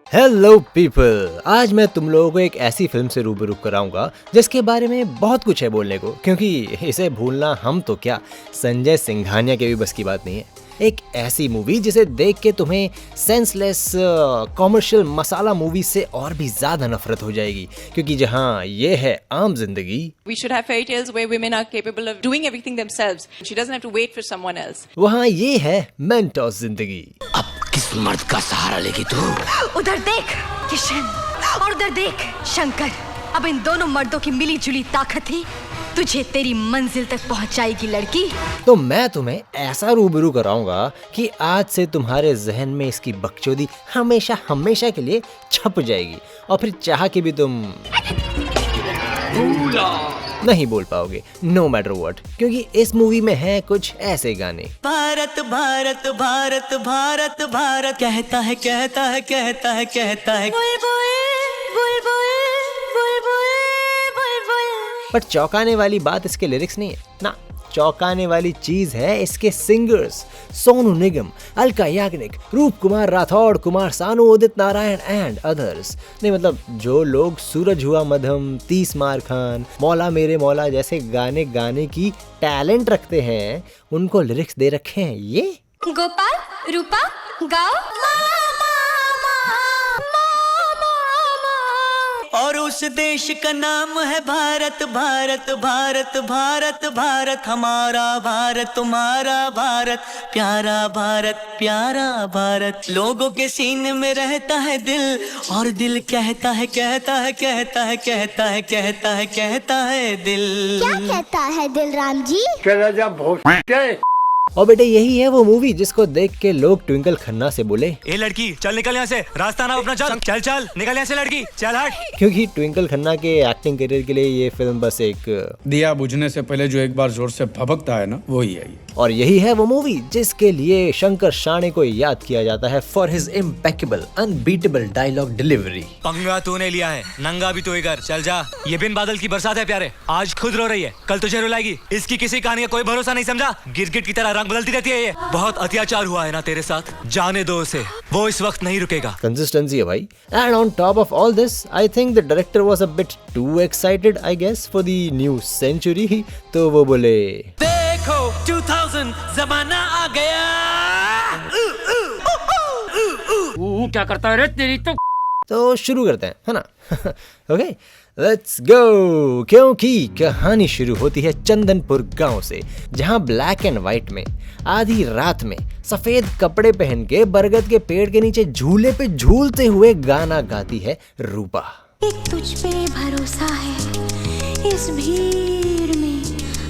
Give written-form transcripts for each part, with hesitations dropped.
Hello people, आज मैं तुम लोगों को एक ऐसी फिल्म से रूबरू कराऊंगा जिसके बारे में बहुत कुछ है बोलने को, क्योंकि इसे भूलना हम तो क्या संजय सिंघानिया के भी बस की बात नहीं है। एक ऐसी मूवी जिसे देख के तुम्हें सेंसलेस कॉमर्शियल मसाला मूवी से और भी ज्यादा नफरत हो जाएगी, क्योंकि जहाँ ये है आम जिंदगी, We should have fairy tales where women are capable of doing everything themselves. She doesn't have to wait for someone else. वहाँ ये है मेंटोस जिंदगी। अब किस मर्द का सहारा लेगी तू? उधर देख किशन और उधर देख शंकर। अब इन दोनों मर्दों की मिली जुली ताकत ही तुझे तेरी मंजिल तक पहुंचाएगी लड़की। तो मैं तुम्हें ऐसा रूबरू कराऊंगा कि आज से तुम्हारे जहन में इसकी बकचोदी हमेशा हमेशा के लिए छप जाएगी और फिर चाह के भी तुम नहीं बोल पाओगे, नो मैटर व्हाट, क्योंकि इस मूवी में है कुछ ऐसे गाने। भारत भारत भारत भारत भारत कहता है कहता है कहता है कहता है पर चौंकाने वाली बात इसके लिरिक्स नहीं है ना, चौंकाने वाली चीज है इसके सिंगर्स। सोनू निगम, अलका याग्निक, रूप कुमार राठौड़, कुमार सानू, उदित नारायण एंड अदर्स। नहीं मतलब जो लोग सूरज हुआ मध्यम, 30 मार खान, मौला मेरे मौला जैसे गाने गाने की टैलेंट रखते हैं, उनको लिरिक्स दे रखे हैं ये गोपाल रूपा गाओ। और उस देश का नाम है भारत भारत भारत भारत भारत हमारा भारत तुम्हारा भारत प्यारा भारत लोगों के सीने में रहता है दिल और दिल कहता है कहता है कहता है कहता है कहता है कहता है दिल। क्या कहता है दिल राम जी? और बेटे यही है वो मूवी जिसको देख के लोग ट्विंकल खन्ना से बोले, ए लड़की चल निकल यहाँ से, रास्ता ना अपना, चल चल चल निकल यहाँ से लड़की, चल हट। क्योंकि ट्विंकल खन्ना के एक्टिंग करियर के लिए ये फिल्म बस एक दिया बुझने से पहले जो एक बार जोर से भभकता है ना, वही है ये। और यही है वो मूवी जिसके लिए शंकर शाणे को याद किया जाता है for his impeccable unbeatable dialogue delivery. पंगा तूने लिया है, नंगा भी तू ही कर, चल जा। ये बिन बादल की बरसात है प्यारे, आज खुद रो रही है, कल तुझे रुलाएगी। इसकी किसी कहानी का कोई भरोसा नहीं, समझा? गिरगिट की तरह रंग बदलती रहती है ये। बहुत अत्याचार हुआ है ना तेरे साथ, जाने दो उसे, वो इस वक्त नहीं रुकेगा। कंसिस्टेंसी है भाई। And on top of all this, I think the director was a bit too excited I guess for the new century, तो वो बोले देखो 2000 जमाना आ गया। क्या करता है रे तेरी तो शुरू करते हैं, है ना? ओके लेट्स गो, क्योंकि कहानी शुरू होती है चंदनपुर गांव से, जहां ब्लैक एंड व्हाइट में आधी रात में सफेद कपड़े पहन के बरगद के पेड़ के नीचे झूले पे झूलते हुए गाना गाती है रूपा। एक तुझ पे भरोसा है इस भीड़ में,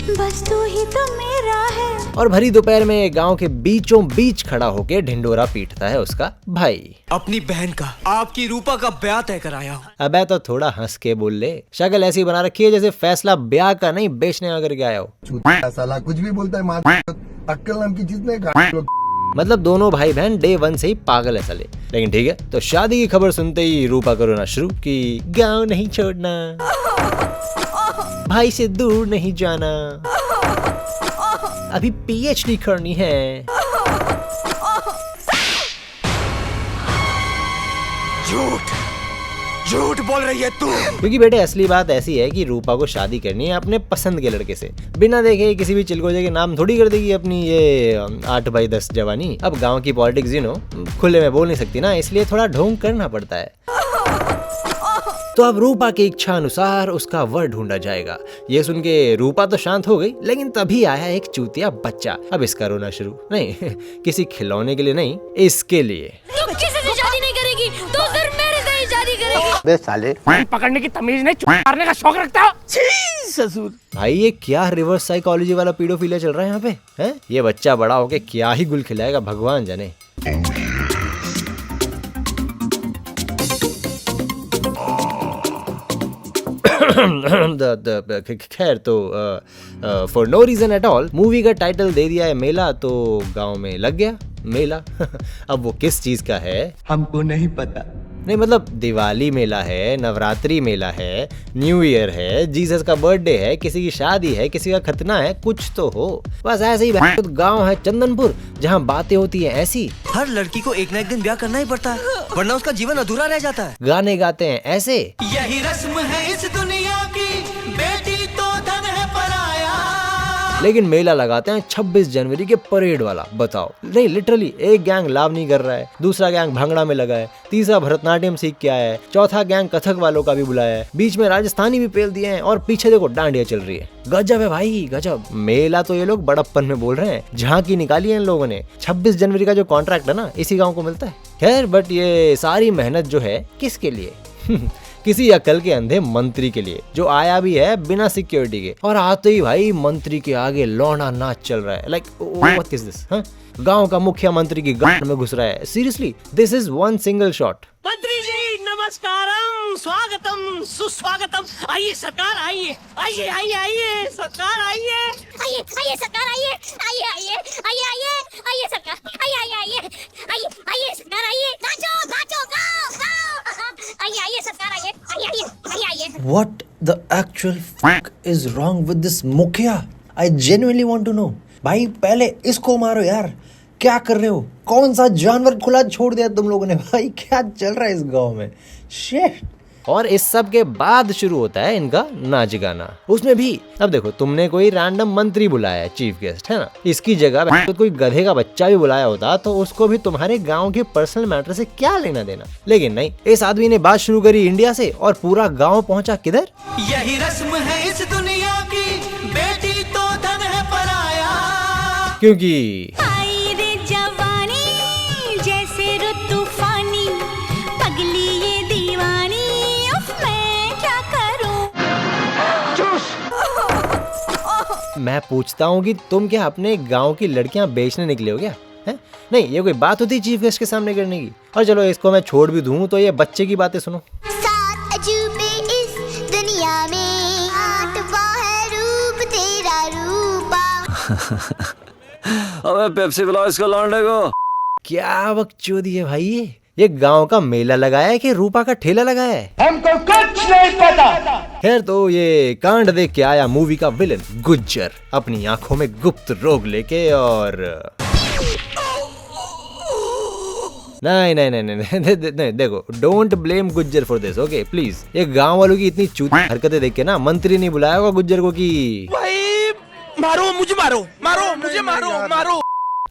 बस तू ही तो मेरा है। और भरी दोपहर में गांव के बीचों बीच खड़ा होके ढिंडोरा पीटता है उसका भाई। अपनी बहन का, आपकी रूपा का ब्याह तय कराया हूँ। अबे तो थोड़ा हंस के बोल ले, शक्ल ऐसी बना रखी है जैसे फैसला ब्याह का नहीं बेचने का करके आया हो। साला कुछ भी बोलता है, अक्कल नाम की चीज नहीं। मतलब दोनों भाई बहन डे 1 से ही पागल है साले। लेकिन ठीक है, तो शादी की खबर सुनते ही रूपा को रोना शुरू कि गांव नहीं छोड़ना, भाई से दूर नहीं जाना, अभी PhD करनी है। झूठ बोल रही है तू। क्योंकि बेटे असली बात ऐसी है कि रूपा को शादी करनी है अपने पसंद के लड़के से, बिना देखे किसी भी चिलगोजे के नाम थोड़ी कर देगी अपनी ये 8x10 जवानी। अब गांव की पॉलिटिक्स खुले में बोल नहीं सकती ना, इसलिए थोड़ा ढोंग करना पड़ता है। तो अब रूपा की इच्छा अनुसार उसका वर ढूंढा जाएगा। ये सुन के रूपा तो शांत हो गई, लेकिन तभी आया एक चूतिया बच्चा। अब इसका रोना शुरू, नहीं किसी खिलौने के लिए नहीं, इसके लिए। तू किसी से शादी नहीं करेगी, तू सिर्फ मेरे से ही शादी करेगी। बे साले पकड़ने की तमीज नहीं, मारने का शौक रखता हो। ससुर भाई ये क्या रिवर्स साइकोलॉजी वाला पीडोफिलिया चल रहा है यहाँ पे, हैं? ये बच्चा बड़ा होके क्या ही गुल खिलाएगा भगवान जाने। खैर तो for no reason at all movie का टाइटल दे दिया है मेला, तो गांव में लग गया मेला। अब वो किस चीज का है हमको नहीं पता, नहीं मतलब दिवाली मेला है, नवरात्रि मेला है, न्यू ईयर है, जीसस का बर्थडे है, किसी की शादी है, किसी का खतना है, कुछ तो हो। बस ऐसे ही गांव है चंदनपुर जहाँ बातें होती है ऐसी। हर लड़की को एक ना एक दिन ब्याह करना ही पड़ता है, वरना उसका जीवन अधूरा रह जाता है। गाने गाते हैं ऐसे। यही रस्म है इस दुनिया की, बेटी तो धन है पराया। लेकिन मेला लगाते हैं 26 जनवरी के परेड वाला। बताओ, नहीं लिटरली एक गैंग लावनी कर रहा है, दूसरा गैंग भांगड़ा में लगा है, तीसरा भरतनाट्यम सीख के आया है, चौथा गैंग कथक वालों का भी बुलाया है, बीच में राजस्थानी भी पेल दिए हैं और पीछे देखो डांडिया चल रही है। गजब है भाई गजब। मेला तो ये लोग बड़प्पन में बोल रहे हैं, झांकी निकाली है इन लोगों ने। 26 जनवरी का जो कॉन्ट्रैक्ट है ना, इसी गाँव को मिलता है। खैर बट ये सारी मेहनत जो है किसके लिए? किसी अकल के अंधे मंत्री के लिए, जो आया भी है बिना सिक्योरिटी के, और आते ही भाई मंत्री के आगे लौंडा नाच चल रहा है। Like what is this? गांव का मुखिया मंत्री की गांड में घुस रहा है। Seriously this is one single shot. मंत्री जी नमस्कारम, स्वागतम सुस्वागतम। आइए सरकार आइए, आइए आइए आइए सरकार आइए, आइए आइए सरकार आइए, आइए आइए आइए आइए आइए सरकार, आइए आइए आइए आइए आइए सरकार आइए, नाचो नाचो गाओ गाओ, आइए आइए सरकार आइए, आइए आइए आइए आइए। What the actual fuck is wrong with this मुखिया? I genuinely want to know। भाई पहले इसको मारो यार, क्या कर रहे हो? कौन सा जानवर खुला छोड़ दिया तुम लोगों ने? भाई क्या चल रहा है इस गांव में? शिट। और इस सब के बाद शुरू होता है इनका नाच गाना। उसमें भी अब देखो, तुमने कोई रैंडम मंत्री बुलाया है चीफ गेस्ट, है ना, इसकी जगह तो कोई गधे का बच्चा भी बुलाया होता तो उसको भी तुम्हारे गांव के पर्सनल मैटर से क्या लेना देना। लेकिन नहीं, इस आदमी ने बात शुरू करी इंडिया से और पूरा गाँव पहुंचा किधर? यही रस्म है इस दुनिया की, बेटी तो धन है पराया। क्योंकि आई रे जवानी जैसे रुत तूफानी, पगली ये दीवानी, उफ मैं क्या करूं। मैं पूछता हूँ कि तुम क्या अपने गांव की लड़कियां बेचने निकले हो क्या? है? नहीं, ये कोई बात होती चीफ गेस्ट के सामने करने की? और चलो इसको मैं छोड़ भी दूं तो ये बच्चे की बातें सुनो। 7 अजूबे इस दुनिया में, 8वां है रूप तेरा रूपा। अबे पेप्सी पिलाओ इसको लौंडे को। क्या बकचोदी है भाई ये गांव का मेला लगाया है कि रूपा का ठेला लगाया है? हमको कुछ नहीं पता। खैर तो ये कांड देख के आया मूवी का विलन गुज्जर, अपनी आंखों में गुप्त रोग लेके, और नहीं नहीं नहीं नहीं देखो, don't blame Gujjar for this, okay please. ये गांव वालों की इतनी चूती हरकतें देख के ना मंत्री नहीं बुलाया होगा गुज्जर को कि भाई मारो मुझे, मारो मारो मुझे, मारो मारो।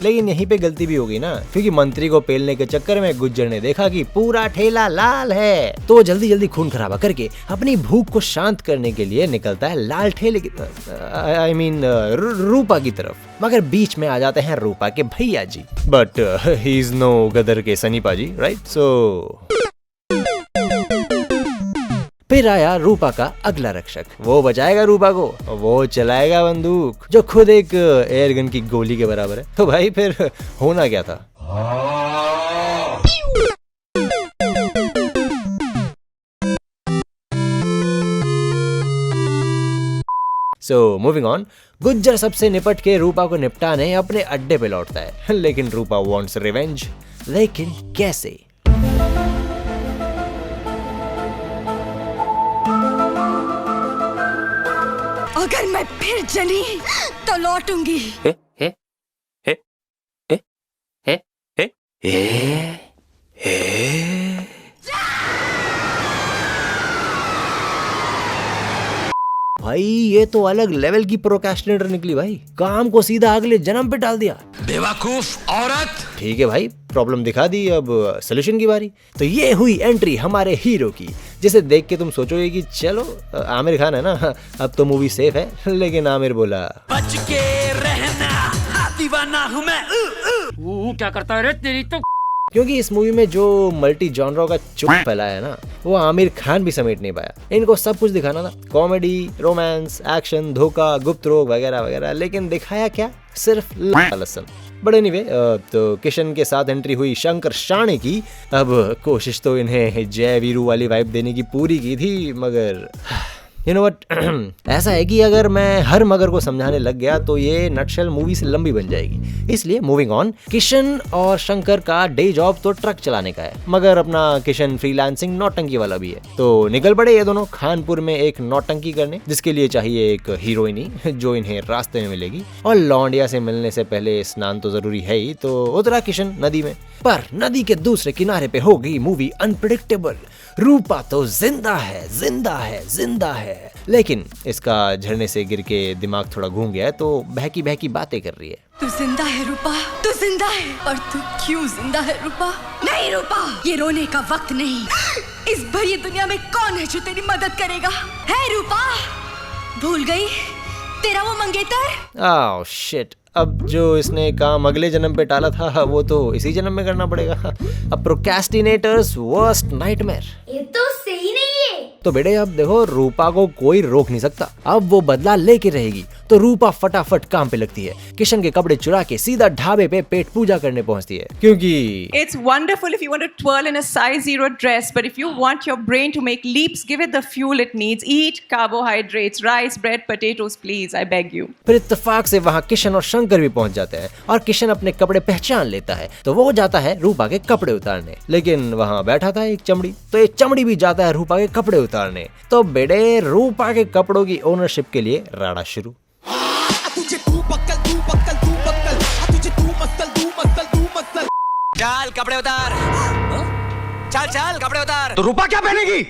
लेकिन यहीं पे गलती भी हो गई ना, क्योंकि मंत्री को पेलने के चक्कर में गुज्जर ने देखा कि पूरा ठेला लाल है, तो जल्दी जल्दी खून खराबा करके अपनी भूख को शांत करने के लिए निकलता है लाल ठेले की, आई मीन रूपा की तरफ। मगर बीच में आ जाते हैं रूपा के भैया जी, बट ही इज नो गदर के सनीपा जी, राइट? सो फिर आया रूपा का अगला रक्षक। वो बचाएगा रूपा को, वो चलाएगा बंदूक जो खुद एक एयर गन की गोली के बराबर है। तो भाई फिर होना क्या था? सो मूविंग ऑन, गुज्जर सबसे निपट के रूपा को निपटाने अपने अड्डे पे लौटता है। लेकिन रूपा वांट्स रिवेंज। लेकिन कैसे? अगर मैं फिर जली तो लौटूंगी। भाई ये तो अलग लेवल की प्रोक्रेस्टिनेटर निकली भाई, काम को सीधा अगले जन्म पे डाल दिया। बेवकूफ औरत। ठीक है भाई, प्रॉब्लम दिखा दी, अब सॉल्यूशन की बारी। तो ये हुई एंट्री हमारे हीरो की, जिसे देख के तुम सोचोगे कि चलो आमिर खान है ना, अब तो मूवी सेफ है। लेकिन आमिर बोला बच के रहना, दीवाना हूँ मैं। क्या करता है रे तेरी तो। क्योंकि इस मूवी में जो मल्टी जॉनरों का चुप फैलाया है ना, वो आमिर खान भी समेट नहीं पाया। इनको सब कुछ दिखाना था, कॉमेडी, रोमांस, एक्शन, धोखा, गुप्त रोग वगैरह वगैरह, लेकिन दिखाया क्या? सिर्फ लसन। बट एनीवे, तो किशन के साथ एंट्री हुई शंकर शाणे की। अब कोशिश तो इन्हें जय वीरू वाली वाइब देने की पूरी की थी, मगर यू नो व्हाट, ऐसा है कि अगर मैं हर मगर को समझाने लग गया तो ये नटशेल मूवी से लंबी बन जाएगी। इसलिए मूविंग ऑन, किशन और शंकर का डे जॉब तो ट्रक चलाने का है, मगर अपना किशन फ्रीलांसिंग नौटंकी वाला भी है। तो निकल पड़े ये दोनों खानपुर में एक नौटंकी करने, जिसके लिए चाहिए एक हीरोइनी जो इन्हें रास्ते में मिलेगी, और लौंडिया से मिलने से पहले स्नान तो जरूरी है ही। तो उतरा किशन नदी में, पर नदी के दूसरे किनारे पे हो गई मूवी अनप्रेडिक्टेबल। रूपा तो जिंदा है, जिंदा है, जिंदा है, लेकिन इसका झरने से गिर के दिमाग थोड़ा घूम गया है, तो बहकी बहकी बातें कर रही है। तू जिंदा है रूपा, तू जिंदा है, और तू क्यों जिंदा है रूपा? नहीं रूपा, ये रोने का वक्त नहीं। इस भरी दुनिया में कौन है जो तेरी मदद करेगा? है रूपा, भूल गई तेरा वो मंगेतर? ओह शिट, अब जो इसने काम अगले जन्म पे टाला था वो तो इसी जन्म में करना पड़ेगा। अब प्रोक्रेस्टिनेटर्स वर्स्ट नाइटमेयर। ये तो सही नहीं है। तो बेटे अब देखो, रूपा को कोई रोक नहीं सकता, अब वो बदला लेके रहेगी। तो रूपा फटाफट काम पे लगती है, किशन के कपड़े चुरा के सीधा ढाबे पे पेट पूजा करने पहुंचती है, क्योंकि It's wonderful if you want to twirl in a size 0 dress, but if you want your brain to make leaps, give it the fuel it needs. Eat carbohydrates, rice, bread, potatoes, please, I beg you. फिर इत्तेफाक से वहाँ किशन और शंकर भी पहुंच जाते हैं, और किशन अपने कपड़े पहचान लेता है, तो वो जाता है रूपा के कपड़े उतारने। लेकिन वहाँ बैठा था एक चमड़ी, तो एक चमड़ी भी जाता है रूपा के कपड़े उतारने। तो बेटे रूपा के कपड़ों की ओनरशिप के लिए राड़ा शुरू। चल कपड़े उतार, चल चल कपड़े उतार। तो रूपा क्या पहनेगी?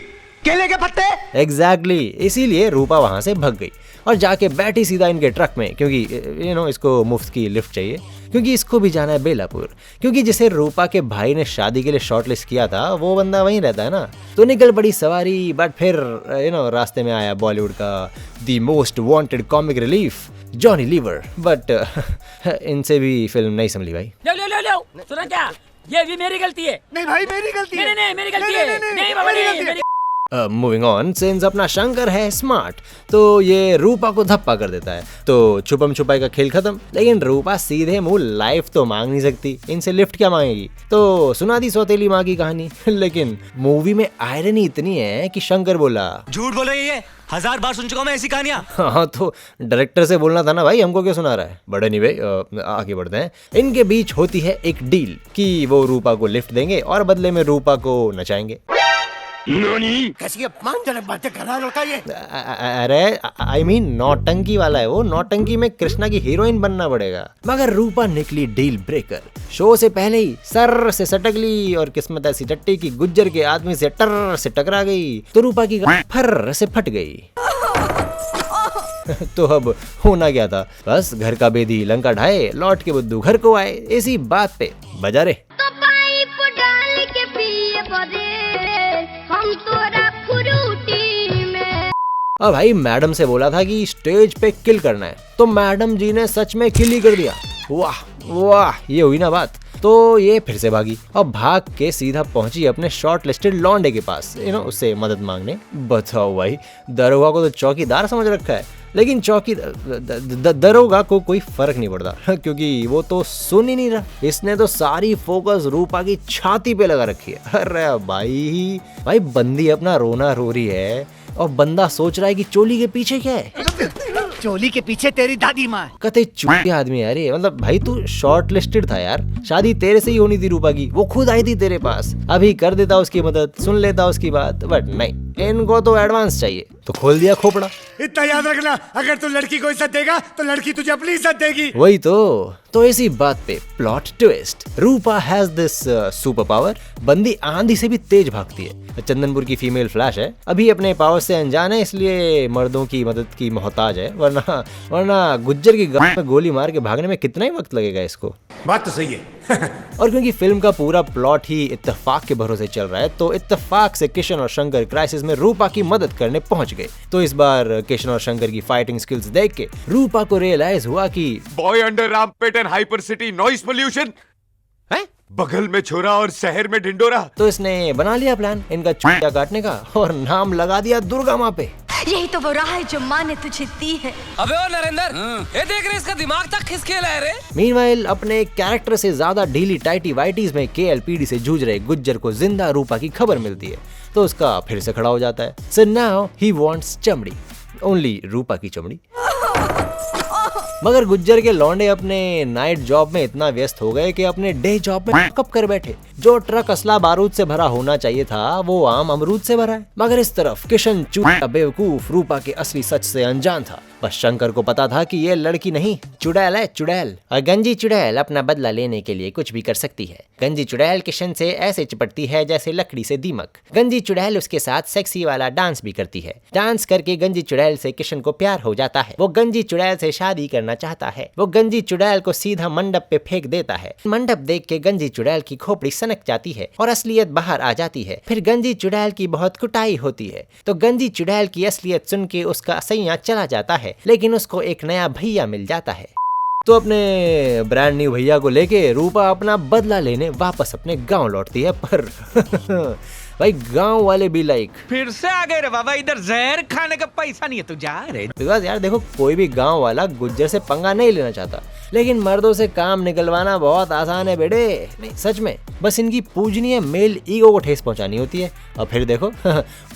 केले के पत्ते? एग्जैक्टली, इसीलिए रूपा वहां से भाग गई और जाके बैठी सीधा इनके ट्रक में, क्योंकि यू नो इसको मुफ्त की लिफ्ट चाहिए, क्योंकि इसको भी जाना है बेलापुर, क्योंकि जिसे रूपा के भाई ने शादी के लिए शॉर्टलिस्ट किया था वो बंदा वहीं रहता है ना। तो निकल बड़ी सवारी, बट फिर यू नो रास्ते में आया बॉलीवुड का the most wanted comic relief Johnny Lever, but इनसे भी फिल्म नहीं संभली भाई। लो सुना क्या? ये भी मेरी गलती है। नहीं भाई मेरी गलती है। नहीं मेरी गलती है। नहीं बाबा नहीं। मूविंग ऑन, सिंस अपना शंकर है स्मार्ट, तो ये रूपा को धप्पा कर देता है। तो छुपम छुपाई का खेल खत्म। लेकिन रूपा सीधे मुंह लाइफ तो मांग नहीं सकती, इनसे लिफ्ट क्या मांगेगी? तो सुना दी सौतेली माँ की कहानी। लेकिन मूवी में आयरनी इतनी है कि शंकर बोला, झूठ बोल रही है, 1000 बार सुन चुका हूं मैं ऐसी कहानियां। हाँ तो डायरेक्टर से बोलना था ना भाई, हमको क्यों सुना रहा है? बड़े नहीं भाई, आगे बढ़ते हैं। इनके बीच होती है एक डील कि वो रूपा को लिफ्ट देंगे और बदले में रूपा को नचाएंगे। कैसी अपमानजनक बातें कर रहा है लड़का ये। अरे आई मीन नौटंकी वाला है वो, नौटंकी में कृष्णा की हीरोइन बनना पड़ेगा। मगर रूपा निकली डील ब्रेकर, शो से पहले ही सर से सटक ली, और किस्मत ऐसी टट्टी की गुज्जर के आदमी से टर से टकरा गई, तो रूपा की फर से फट गई। तो अब होना क्या था, बस घर का बेदी लंका ढाए, लौट के बुद्धू घर को आए। इसी बात पे बजा रे तो पाइप डाल के पिए बदे हम तोरा फ्रूटी में। अब भाई मैडम से बोला था कि स्टेज पे किल करना है, तो मैडम जी ने सच में किल ही कर दिया। वाह वाह, ये हुई ना बात। तो ये फिर से भागी और भाग के सीधा पहुंची अपने शॉर्ट लिस्टेड लॉन्डे के पास, यू नो उससे मदद मांगने। बताओ भाई, दरोगा को तो चौकीदार समझ रखा है, लेकिन चौकी दरोगा को कोई फर्क नहीं पड़ता, क्योंकि वो तो सुन ही नहीं रहा। इसने तो सारी फोकस रूपा की छाती पे लगा रखी है। अरे भाई बंदी अपना रोना रो रही है और बंदा सोच रहा है कि चोली के पीछे क्या है। चोली के पीछे तेरी दादी माँ। कते चूतिया आदमी है। अरे मतलब भाई तू शॉर्ट लिस्टेड था यार, शादी तेरे से ही होनी थी रूपा की, वो खुद आई थी तेरे पास, अभी कर देता उसकी मदद, सुन लेता उसकी बात, बट नहीं, इनको तो एडवांस चाहिए, तो खोल दिया खोपड़ा। इतना याद रखना, अगर तू लड़की को इज्जत देगा तो लड़की तुझे अपनी इज्जत देगी। वही तो इसी बात पे plot twist, Rupa has this super power. बंदी आंधी से भी तेज भागती है, चंदनपुर की फीमेल फ्लैश है, अभी अपने पावर से अनजान है, इसलिए मर्दों की मदद की मोहताज है, वरना गुज्जर की गांव में गोली मार के भागने में कितना ही वक्त लगेगा इसको। बात तो सही है। और क्योंकि फिल्म का पूरा प्लॉट ही इत्तेफाक के भरोसे चल रहा है, तो इत्तेफाक से किशन और शंकर क्राइसिस में रूपा की मदद करने पहुंच गए। तो इस बार किशन और शंकर की फाइटिंग स्किल्स देख के रूपा को रियलाइज हुआ कि boy under Rampet and hyper city noise pollution है, बगल में छोरा और शहर में ढिंडोरा। तो इसने बना लिया प्लान इनका चूतिया काटने का, और नाम लगा दिया दुर्गा माँ पे। यही तो वो राह है जो माँ ने तुझे दी है। अबे ओ नरेंद्र, ये देख रहे इसका दिमाग तक खिसके ला रे। मीनवाइल अपने कैरेक्टर से ज्यादा ढीली टाइटी वाइटीज में KLPD से जूझ रहे गुज्जर को जिंदा रूपा की खबर मिलती है। तो उसका फिर से खड़ा हो जाता है। सो नाउ ही वांट्स चमड़ी, ओनली रूपा की चमड़ी। मगर गुज्जर के लौंडे अपने नाइट जॉब में इतना व्यस्त हो गए कि अपने डे जॉब में कब कर बैठे। जो ट्रक असला बारूद से भरा होना चाहिए था वो आम अमरूद से भरा है। मगर इस तरफ किशन चूड़ा बेवकूफ रूपा के असली सच से अनजान था। बस शंकर को पता था कि ये लड़की नहीं, चुड़ैल है, चुड़ैल। और गंजी चुड़ैल अपना बदला लेने के लिए कुछ भी कर सकती है। गंजी चुड़ैल किशन से ऐसे चिपटती है जैसे लकड़ी से दीमक। गंजी चुड़ैल उसके साथ सेक्सी वाला डांस भी करती है। डांस करके गंजी चुड़ैल से किशन को प्यार हो जाता है। वो गंजी चुड़ैल से शादी करना चाहता है। वो गंजी चुड़ैल को सीधा मंडप पे फेंक देता है। मंडप देख के गंजी चुड़ैल की खोपड़ी सनक जाती है और असलियत बाहर आ जाती है। फिर गंजी चुड़ैल की बहुत कुटाई होती है तो गंजी चुड़ैल की असलियत सुन के उसका सैया चला जाता है, लेकिन उसको एक नया भैया मिल जाता है। तो अपने ब्रांड न्यू भैया को लेके रूपा अपना बदला लेने वापस अपने गांव लौटती है। पर भाई गांव वाले भी लाइक फिर से आ गए रे बाबा, इधर जहर खाने का पैसा नहीं है, तू जा रे। बिकॉज यार देखो, कोई भी गांव वाला गुज्जर से पंगा नहीं लेना चाहता, लेकिन मर्दों से काम निकलवाना बहुत आसान है बेटे। नहीं सच में, बस इनकी पूजनीय मेल ईगो को ठेस पहुंचानी होती है। और फिर देखो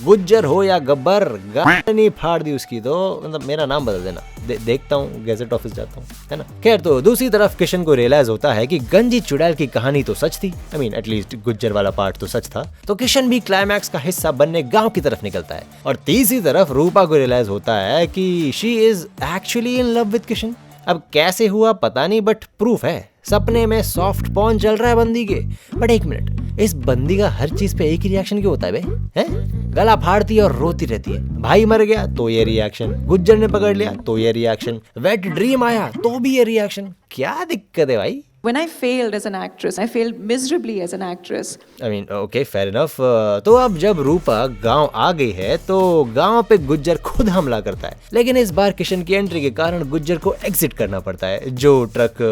गुज्जर हो या गब्बर, गानी फाड़ दी उसकी तो मतलब मेरा नाम बदल देना। देखता हूँ, गैजेट ऑफिस जाता हूँ, है ना। खैर, तो दूसरी तरफ किशन को रियलाइज होता है कि गंजी चुड़ैल की कहानी तो सच थी। आई मीन एटलीस्ट गुज्जर वाला पार्ट तो सच था। तो किशन भी क्लाइमैक्स का हिस्सा बनने गांव की तरफ निकलता है। और तीसरी तरफ रूपा को रियलाइज होता है कि she is actually in love with Kishan. अब कैसे हुआ पता नहीं, बट प्रूफ है। सपने में सॉफ्ट पॉर्न चल रहा है बंदी के। बट एक मिनट, इस बंदी का हर चीज पे एक ही रिएक्शन क्यों होता है बे? हैं? गला फाड़ती है और रोती रहती है। भाई मर गया तो ये रिएक्शन, गुज्जर ने पकड़ लिया तो ये रिएक्शन, वेट ड्रीम आया तो भी ये रिएक्शन। क्या दिक्कत है भाई? When I failed as an actress, I failed miserably as an actress. I mean, okay, fair enough. तो अब जब रूपा गांव आ गई है तो गांव पे गुज्जर खुद हमला करता है, लेकिन इस बार किशन की एंट्री के कारण गुज्जर को एग्जिट करना पड़ता है। जो ट्रक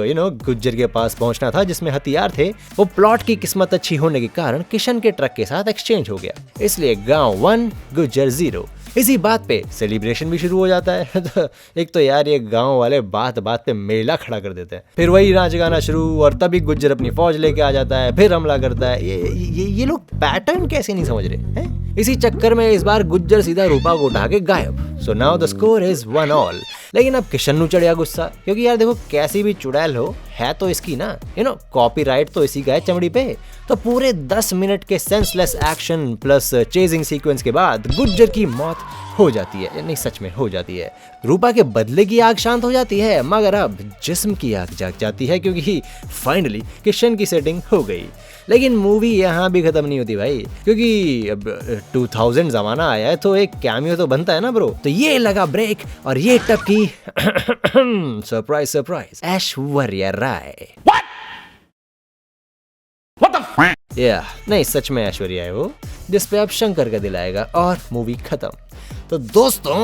गुज्जर के पास पहुंचना था जिसमें हथियार थे, वो प्लॉट की किस्मत अच्छी होने के कारण किशन के ट्रक के साथ एक्सचेंज हो गया। इसलिए गाँव 1 गुज्जर 0। इसी बात पे सेलिब्रेशन भी शुरू हो जाता है। एक तो यार ये गांव वाले बात बात पे मेला खड़ा कर देते हैं। फिर वही नाच गाना शुरू, और तभी गुज्जर अपनी फौज लेके आ जाता है, फिर हमला करता है। ये लोग पैटर्न कैसे नहीं समझ रहे हैं? इसी चक्कर में इस बार गुज्जर सीधा रूपा को उठा के गायब। So now the score is 1-1। लेकिन अब किशन नु चढ़िया गुस्सा, क्योंकि यार देखो कैसी भी चुड़ैल हो, है तो इसकी ना, कॉपीराइट तो इसी का है चमड़ी पे। तो पूरे 10 मिनट के senseless action plus chasing sequence के बाद गुज्जर की मौत हो जाती है। नहीं सच में हो जाती है। रूपा के बदले की आग शांत हो जाती है, मगर अब जिस्म की आग जाग जाती है, क्योंकि फाइनली किशन की सेटिंग हो गई। लेकिन मूवी यहाँ भी खत्म नहीं होती भाई, क्योंकि अब 2000 जमाना आया है तो एक कैमियो तो बनता है ना ब्रो। तो ये लगा ब्रेक और ये टपकी सरप्राइज सरप्राइज, ऐश्वर्या राय। नहीं सच में ऐश्वर्या है वो, जिसपे अब शंकर का दिल आएगा और मूवी खत्म। तो दोस्तों,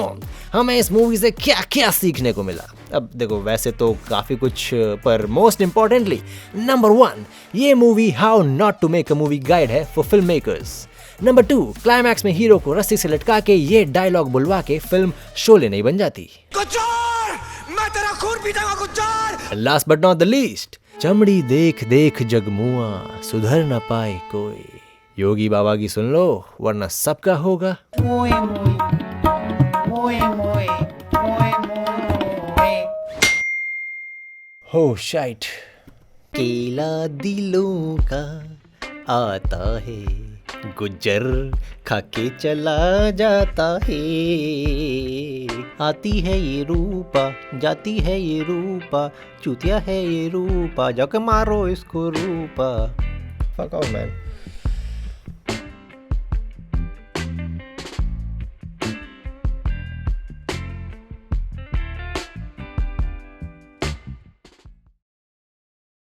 हमें इस मूवी से क्या क्या सीखने को मिला? अब देखो वैसे तो काफी कुछ, पर मोस्ट इंपॉर्टेंटली नंबर 1, ये movie how not to make a movie guide है for film makers. Number 2, climax में हीरो को रस्सी से लटका के ये डायलॉग बुलवा के फिल्म शोले नहीं बन जाती। गुज्जर, मैं तेरा खून पीऊंगा Gujjar. Last but not the least, चमड़ी देख देख जगमुआ, सुधर न पाए कोई। योगी बाबा की सुन लो, वरना सबका होगा। हो शाइट। केला दिलों का आता है, गुज्जर खाके चला जाता है। आती है ये रूपा, जाती है ये रूपा, चूतिया है ये रूपा, जाके मारो इसको रूपा। Fuck off, man.